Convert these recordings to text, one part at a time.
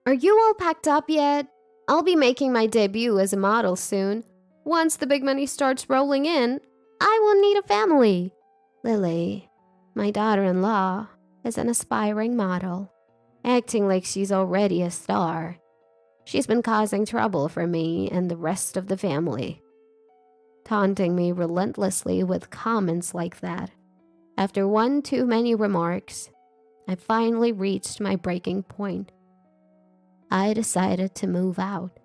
Are you all packed up yet? I'll be making my debut as a model soon. Once the big money starts rolling in, I will need a family. Lily, my daughter-in-law, is an aspiring model, acting like she's already a star. She's been causing trouble for me and the rest of the family, taunting me relentlessly with comments like that. After one too many remarks, I finally reached my breaking point. I decided to move out.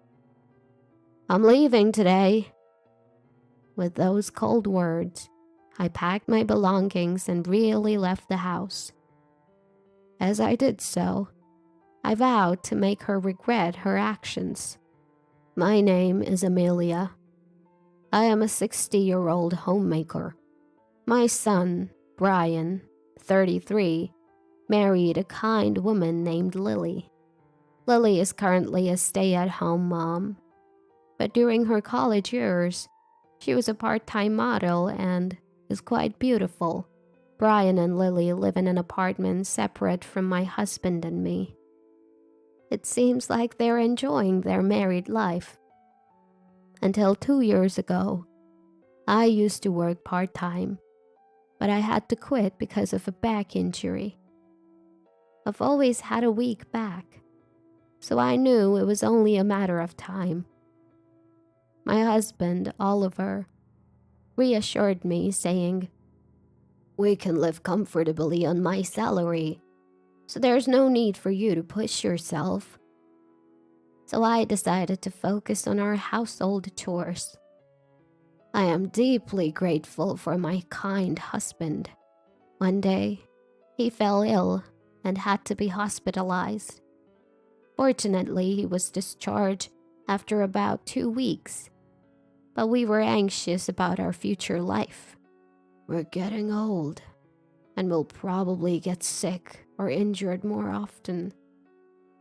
I'm leaving today. With those cold words, I packed my belongings and really left the house. As I did so, I vowed to make her regret her actions. My name is Amelia. I am a 60-year-old homemaker. My son, Brian, 33, married a kind woman named Lily. Lily is currently a stay-at-home mom, but during her college years, she was a part-time model and is quite beautiful. Brian and Lily live in an apartment separate from my husband and me. It seems like they're enjoying their married life. Until 2 years ago, I used to work part-time, but I had to quit because of a back injury. I've always had a weak back, so I knew it was only a matter of time. My husband, Oliver, reassured me, saying, "We can live comfortably on my salary, so there's no need for you to push yourself." So I decided to focus on our household chores. I am deeply grateful for my kind husband. One day, he fell ill and had to be hospitalized. Fortunately, he was discharged after about 2 weeks, but we were anxious about our future life. We're getting old, and we'll probably get sick or injured more often.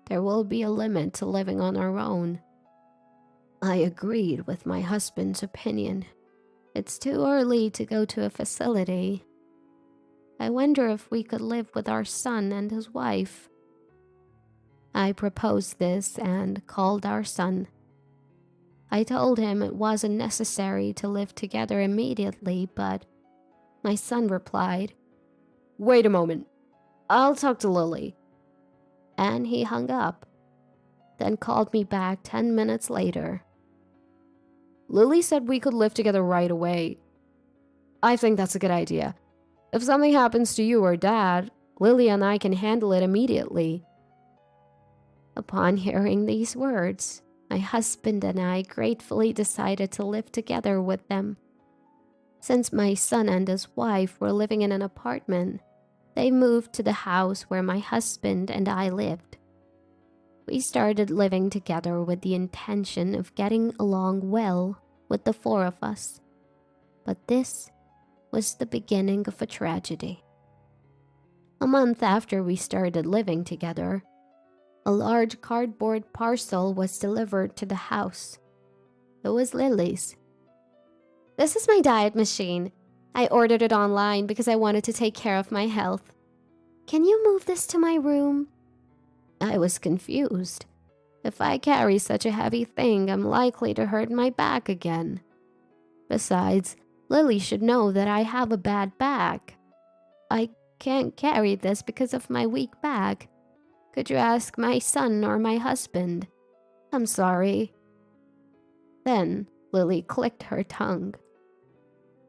There will be a limit to living on our own. I agreed with my husband's opinion. It's too early to go to a facility. I wonder if we could live with our son and his wife. I proposed this and called our son. I told him it wasn't necessary to live together immediately, but my son replied, "Wait a moment, I'll talk to Lily." And he hung up, then called me back 10 minutes later. "Lily said we could live together right away. I think that's a good idea. If something happens to you or Dad, Lily and I can handle it immediately." Upon hearing these words, my husband and I gratefully decided to live together with them. Since my son and his wife were living in an apartment, they moved to the house where my husband and I lived. We started living together with the intention of getting along well with the 4 of us. But this was the beginning of a tragedy. A month after we started living together, a large cardboard parcel was delivered to the house. It was Lily's. "This is my diet machine. I ordered it online because I wanted to take care of my health. Can you move this to my room?" I was confused. If I carry such a heavy thing, I'm likely to hurt my back again. Besides, Lily should know that I have a bad back. I can't carry this because of my weak back. Could you ask my son or my husband? I'm sorry. Then Lily clicked her tongue.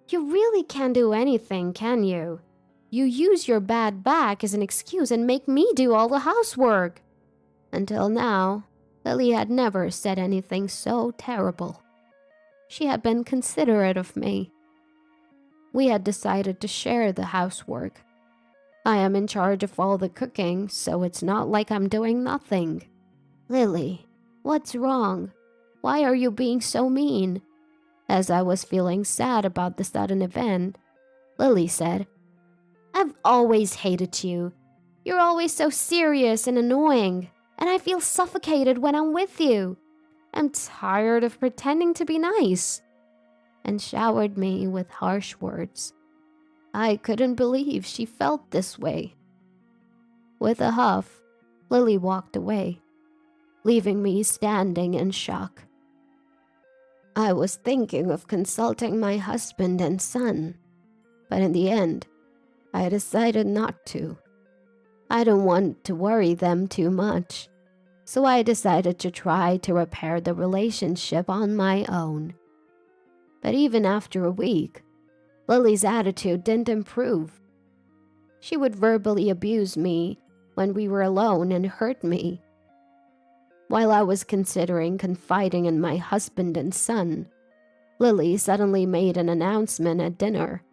"You really can't do anything, can you? You use your bad back as an excuse and make me do all the housework." Until now, Lily had never said anything so terrible. She had been considerate of me. We had decided to share the housework. I am in charge of all the cooking, so it's not like I'm doing nothing. "Lily, what's wrong? Why are you being so mean?" As I was feeling sad about the sudden event, Lily said, "I've always hated you. You're always so serious and annoying, and I feel suffocated when I'm with you. I'm tired of pretending to be nice," and showered me with harsh words. I couldn't believe she felt this way. With a huff, Lily walked away. leaving me standing in shock. I was thinking of consulting my husband and son, but in the end, I decided not to. I don't want to worry them too much, so I decided to try to repair the relationship on my own. But even after a week, Lily's attitude didn't improve. She would verbally abuse me when we were alone and hurt me. While I was considering confiding in my husband and son, Lily suddenly made an announcement at dinner.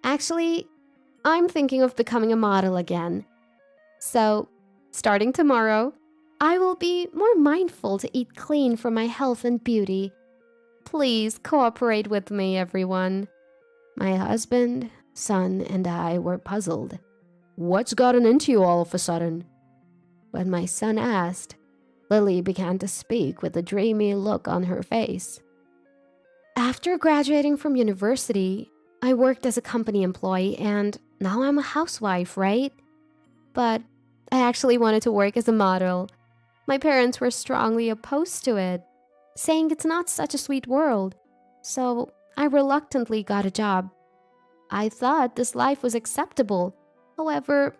Actually, I'm thinking of becoming a model again. So, starting tomorrow, I will be more mindful to eat clean for my health and beauty. Please cooperate with me, everyone. My husband, son, and I were puzzled. What's gotten into you all of a sudden? When my son asked, Lily began to speak with a dreamy look on her face. After graduating from university, I worked as a company employee and now I'm a housewife, right? But I actually wanted to work as a model. My parents were strongly opposed to it, saying it's not such a sweet world, so I reluctantly got a job. I thought this life was acceptable. However,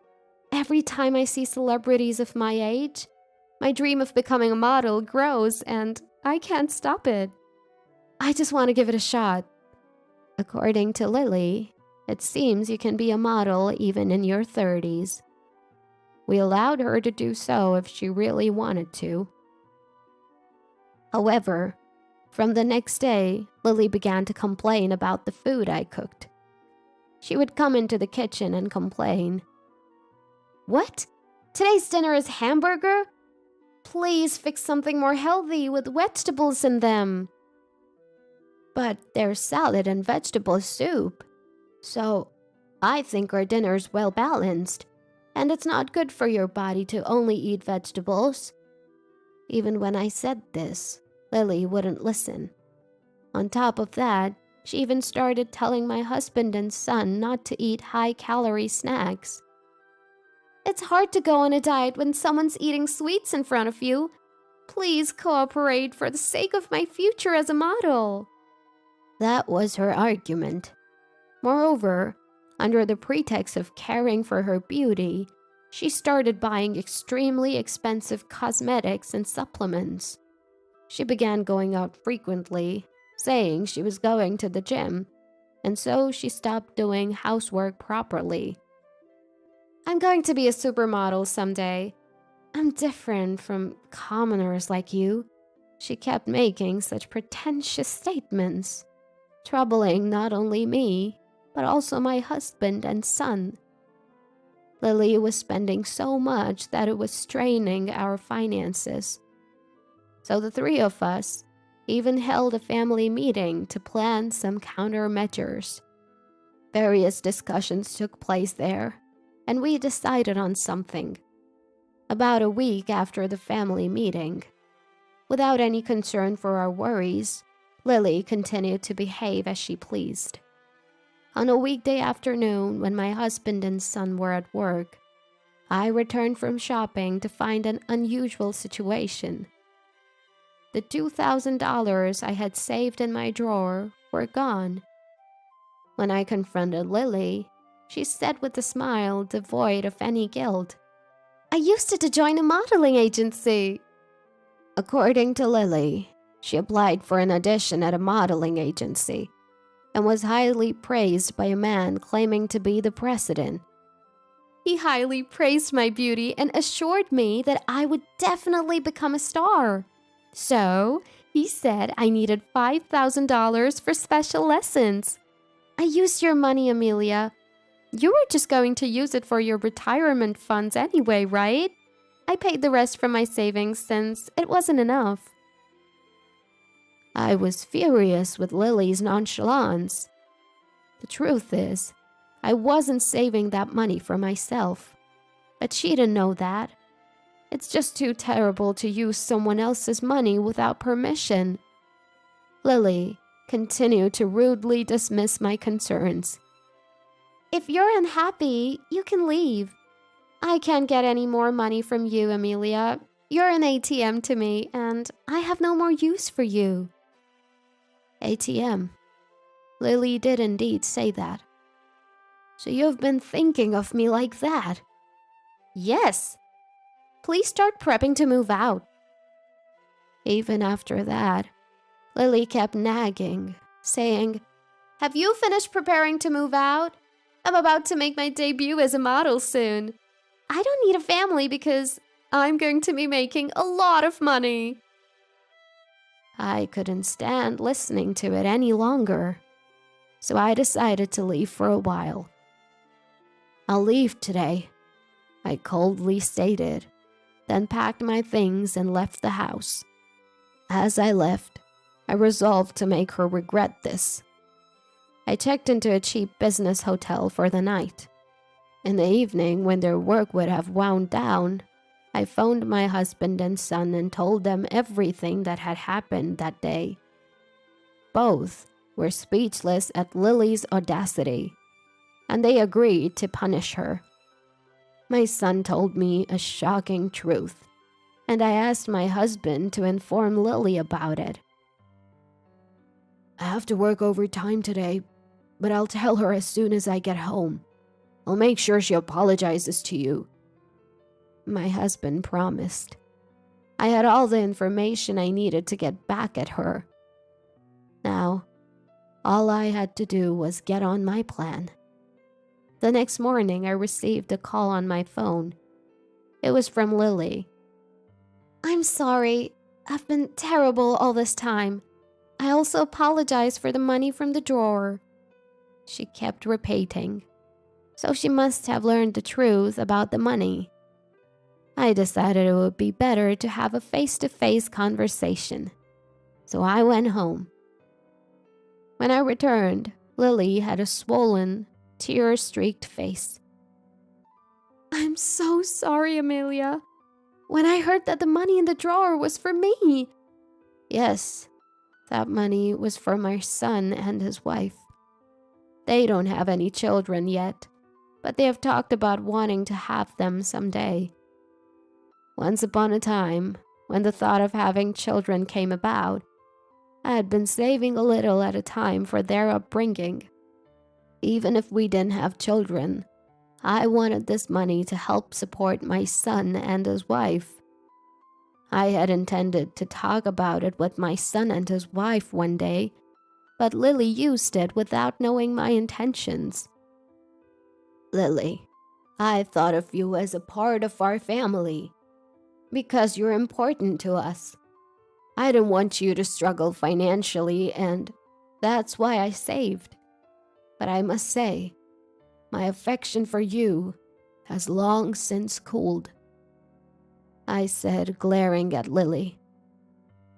every time I see celebrities of my age, my dream of becoming a model grows and I can't stop it. I just want to give it a shot. According to Lily, it seems you can be a model even in your 30s. We allowed her to do so if she really wanted to. However, from the next day, Lily began to complain about the food I cooked. She would come into the kitchen and complain. What? Today's dinner is hamburger? Please fix something more healthy with vegetables in them. But there's salad and vegetable soup. So, I think our dinner's well balanced, and it's not good for your body to only eat vegetables. Even when I said this, Lily wouldn't listen. On top of that, she even started telling my husband and son not to eat high-calorie snacks. It's hard to go on a diet when someone's eating sweets in front of you. Please cooperate for the sake of my future as a model. That was her argument. Moreover, under the pretext of caring for her beauty, she started buying extremely expensive cosmetics and supplements. She began going out frequently, saying she was going to the gym, and so she stopped doing housework properly. I'm going to be a supermodel someday. I'm different from commoners like you. She kept making such pretentious statements, troubling not only me, but also my husband and son. Lily was spending so much that it was straining our finances. So the three of us even held a family meeting to plan some countermeasures. Various discussions took place there, and we decided on something. About a week after the family meeting, without any concern for our worries, Lily continued to behave as she pleased. On a weekday afternoon, when my husband and son were at work, I returned from shopping to find an unusual situation. The $2,000 I had saved in my drawer were gone. When I confronted Lily, she said with a smile devoid of any guilt, I used it to join a modeling agency. According to Lily, she applied for an audition at a modeling agency and was highly praised by a man claiming to be the president. He highly praised my beauty and assured me that I would definitely become a star. So, he said I needed $5,000 for special lessons. I used your money, Amelia. You were just going to use it for your retirement funds anyway, right? I paid the rest from my savings since it wasn't enough. I was furious with Lily's nonchalance. The truth is, I wasn't saving that money for myself, but she didn't know that. It's just too terrible to use someone else's money without permission. Lily continued to rudely dismiss my concerns. If you're unhappy, you can leave. I can't get any more money from you, Amelia. You're an ATM to me, and I have no more use for you. ATM. Lily did indeed say that. So you've been thinking of me like that? Yes. Please start prepping to move out. Even after that, Lily kept nagging, saying, Have you finished preparing to move out? I'm about to make my debut as a model soon. I don't need a family because I'm going to be making a lot of money. I couldn't stand listening to it any longer, so I decided to leave for a while. I'll leave today, I coldly stated, then packed my things and left the house. As I left, I resolved to make her regret this. I checked into a cheap business hotel for the night. In the evening, when their work would have wound down, I phoned my husband and son and told them everything that had happened that day. Both were speechless at Lily's audacity, and they agreed to punish her. My son told me a shocking truth, and I asked my husband to inform Lily about it. I have to work overtime today, but I'll tell her as soon as I get home. I'll make sure she apologizes to you, my husband promised. I had all the information I needed to get back at her. Now, all I had to do was get on my plan. The next morning, I received a call on my phone. It was from Lily. I'm sorry. I've been terrible all this time. I also apologize for the money from the drawer. She kept repeating. So she must have learned the truth about the money. I decided it would be better to have a face-to-face conversation. So I went home. When I returned, Lily had a swollen, tear-streaked face. I'm so sorry, Amelia. When I heard that the money in the drawer was for me. Yes, that money was for my son and his wife. They don't have any children yet, but they have talked about wanting to have them someday. Once upon a time, when the thought of having children came about, I had been saving a little at a time for their upbringing. Even if we didn't have children, I wanted this money to help support my son and his wife. I had intended to talk about it with my son and his wife one day, but Lily used it without knowing my intentions. Lily, I thought of you as a part of our family, because you're important to us. I didn't want you to struggle financially, and that's why I saved. But I must say, my affection for you has long since cooled, I said, glaring at Lily.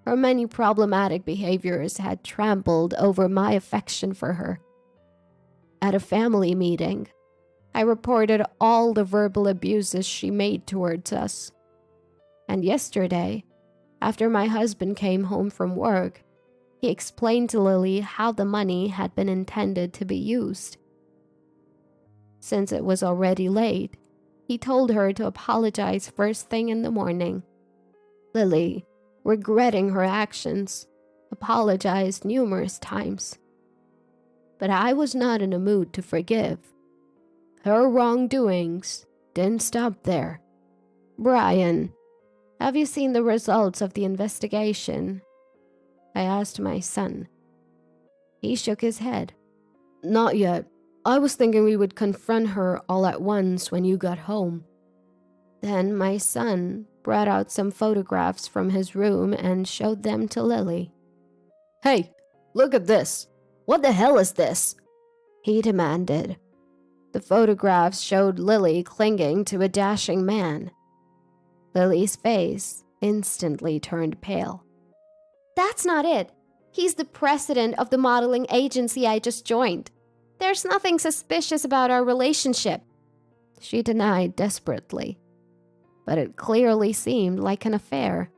Her many problematic behaviors had trampled over my affection for her. At a family meeting, I reported all the verbal abuses she made towards us. And yesterday, after my husband came home from work, he explained to Lily how the money had been intended to be used. Since it was already late, he told her to apologize first thing in the morning. Lily, regretting her actions, apologized numerous times. But I was not in a mood to forgive. Her wrongdoings didn't stop there. Brian, have you seen the results of the investigation? I asked my son. He shook his head. Not yet. I was thinking we would confront her all at once when you got home. Then my son brought out some photographs from his room and showed them to Lily. Hey, look at this. What the hell is this? He demanded. The photographs showed Lily clinging to a dashing man. Lily's face instantly turned pale. That's not it. He's the president of the modeling agency I just joined. There's nothing suspicious about our relationship, she denied desperately. But it clearly seemed like an affair.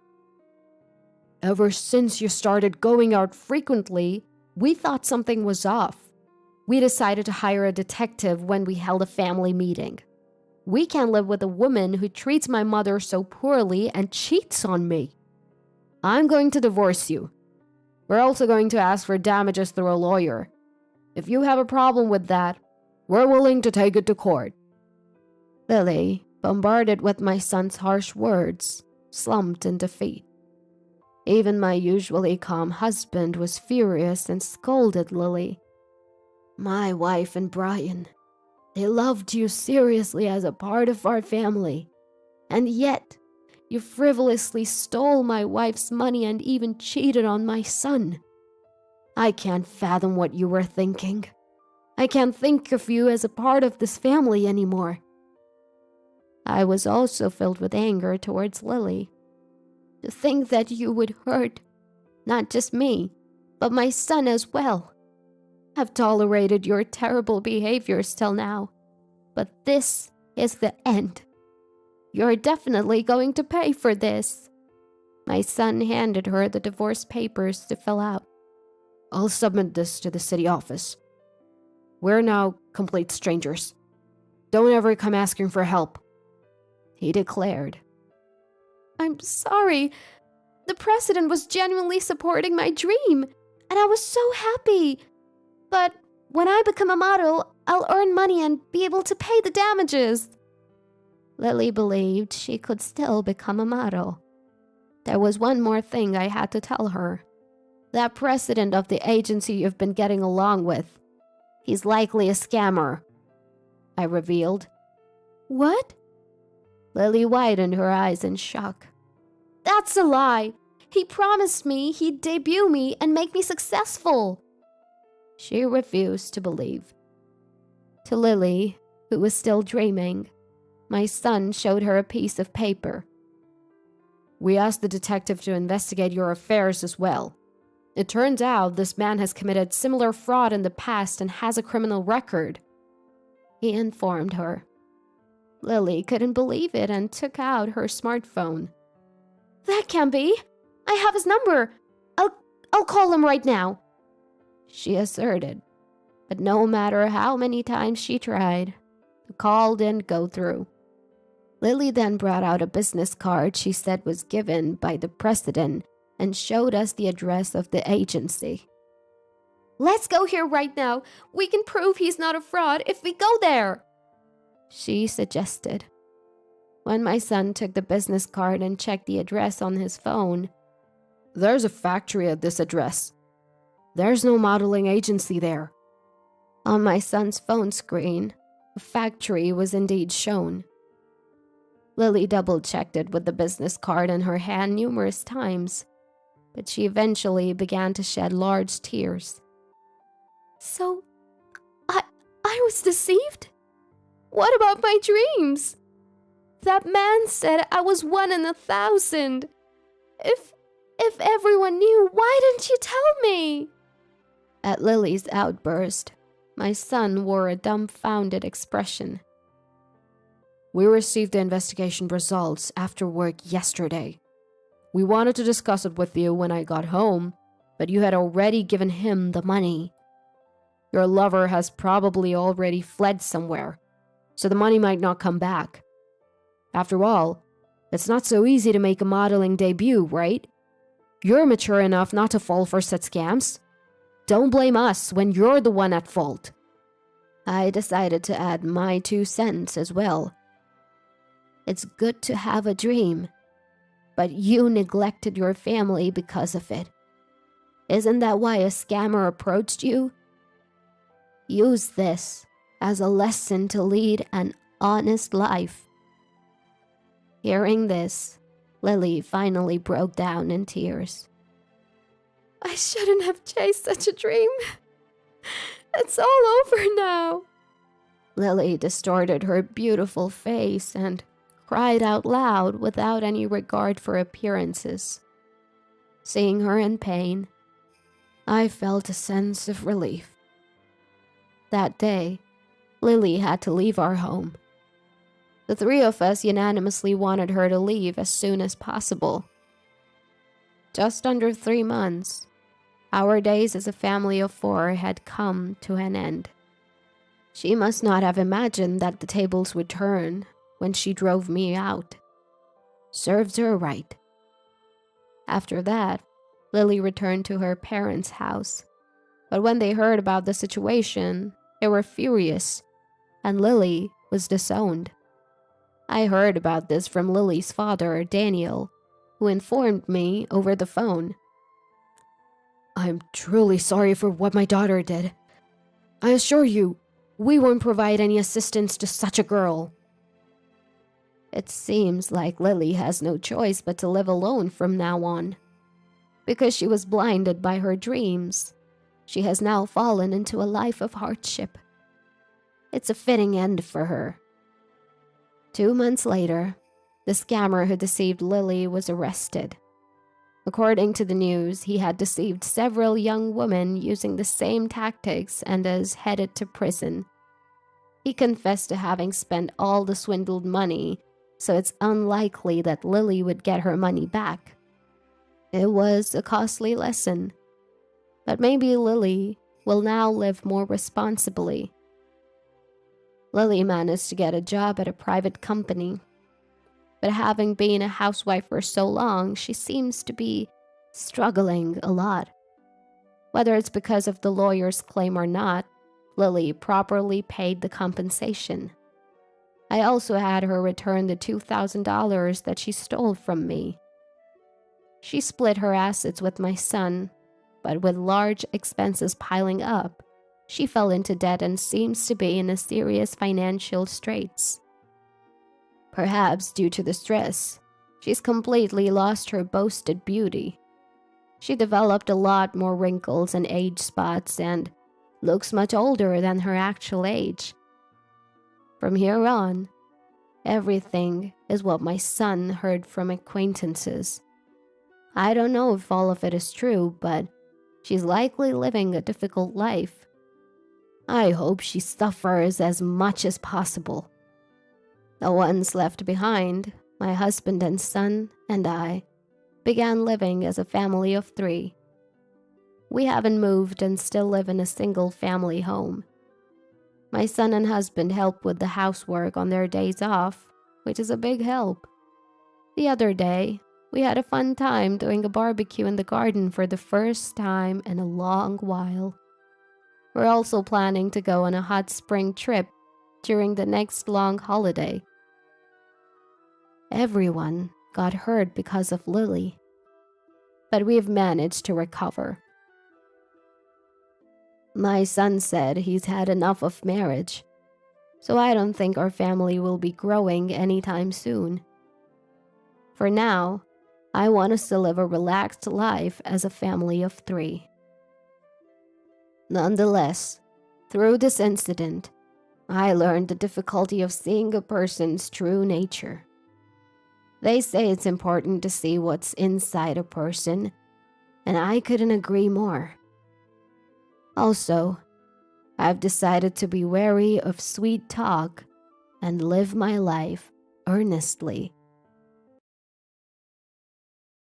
Ever since you started going out frequently, we thought something was off. We decided to hire a detective when we held a family meeting. We can't live with a woman who treats my mother so poorly and cheats on me. I'm going to divorce you. We're also going to ask for damages through a lawyer. If you have a problem with that, we're willing to take it to court." Lily, bombarded with my son's harsh words, slumped in defeat. Even my usually calm husband was furious and scolded Lily. "My wife and Brian, they loved you seriously as a part of our family, and yet you frivolously stole my wife's money and even cheated on my son. I can't fathom what you were thinking. I can't think of you as a part of this family anymore." I was also filled with anger towards Lily. To think that you would hurt not just me, but my son as well. I've tolerated your terrible behaviors till now, but this is the end. You're definitely going to pay for this. My son handed her the divorce papers to fill out. "I'll submit this to the city office. We're now complete strangers. Don't ever come asking for help," he declared. "I'm sorry. The president was genuinely supporting my dream, and I was so happy. But when I become a model, I'll earn money and be able to pay the damages." Lily believed she could still become a model. There was one more thing I had to tell her. That president of the agency you've been getting along with, he's likely a scammer, I revealed. "What?" Lily widened her eyes in shock. "That's a lie. He promised me he'd debut me and make me successful." She refused to believe. To Lily, who was still dreaming, my son showed her a piece of paper. "We asked the detective to investigate your affairs as well. It turns out this man has committed similar fraud in the past and has a criminal record," he informed her. Lily couldn't believe it and took out her smartphone. "That can't be. I have his number. I'll call him right now," she asserted. But no matter how many times she tried, the call didn't go through. Lily then brought out a business card she said was given by the president and showed us the address of the agency. "Let's go here right now. We can prove he's not a fraud if we go there," she suggested. When my son took the business card and checked the address on his phone, "There's a factory at this address. There's no modeling agency there." On my son's phone screen, a factory was indeed shown. Lily double-checked it with the business card in her hand numerous times, but she eventually began to shed large tears. "So, I was deceived? What about my dreams? That man said I was 1 in 1,000. If everyone knew, why didn't you tell me?" At Lily's outburst, my son wore a dumbfounded expression. "We received the investigation results after work yesterday. We wanted to discuss it with you when I got home, but you had already given him the money. Your lover has probably already fled somewhere, so the money might not come back. After all, it's not so easy to make a modeling debut, right? You're mature enough not to fall for such scams. Don't blame us when you're the one at fault." I decided to add my 2 cents as well. It's good to have a dream, but you neglected your family because of it. Isn't that why a scammer approached you? Use this as a lesson to lead an honest life." Hearing this, Lily finally broke down in tears. "I shouldn't have chased such a dream. It's all over now." Lily distorted her beautiful face and cried out loud without any regard for appearances. Seeing her in pain, I felt a sense of relief. That day, Lily had to leave our home. The 3 of us unanimously wanted her to leave as soon as possible. Just under 3 months, our days as a family of 4 had come to an end. She must not have imagined that the tables would turn when she drove me out. Serves her right. After that, Lily returned to her parents' house. But when they heard about the situation, they were furious, and Lily was disowned. I heard about this from Lily's father, Daniel, who informed me over the phone. I'm truly sorry for what my daughter did. I assure you, we won't provide any assistance to such a girl. It seems like Lily has no choice but to live alone from now on. Because she was blinded by her dreams, she has now fallen into a life of hardship. It's a fitting end for her. 2 months later, the scammer who deceived Lily was arrested. According to the news, he had deceived several young women using the same tactics and is headed to prison. He confessed to having spent all the swindled money, so it's unlikely that Lily would get her money back. It was a costly lesson, but maybe Lily will now live more responsibly. Lily managed to get a job at a private company, but having been a housewife for so long, she seems to be struggling a lot. Whether it's because of the lawyer's claim or not, Lily properly paid the compensation. I also had her return the $2,000 that she stole from me. She split her assets with my son, but with large expenses piling up, she fell into debt and seems to be in a serious financial straits. Perhaps due to the stress, she's completely lost her boasted beauty. She developed a lot more wrinkles and age spots and looks much older than her actual age. From here on, everything is what my son heard from acquaintances. I don't know if all of it is true, but she's likely living a difficult life. I hope she suffers as much as possible. The ones left behind, my husband and son and I, began living as a family of 3. We haven't moved and still live in a single-family home. My son and husband help with the housework on their days off, which is a big help. The other day, we had a fun time doing a barbecue in the garden for the first time in a long while. We're also planning to go on a hot spring trip during the next long holiday. Everyone got hurt because of Lily, but we've managed to recover. My son said he's had enough of marriage, so I don't think our family will be growing anytime soon. For now, I want us to live a relaxed life as a family of 3. Nonetheless, through this incident, I learned the difficulty of seeing a person's true nature. They say it's important to see what's inside a person, and I couldn't agree more. Also, I've decided to be wary of sweet talk and live my life earnestly.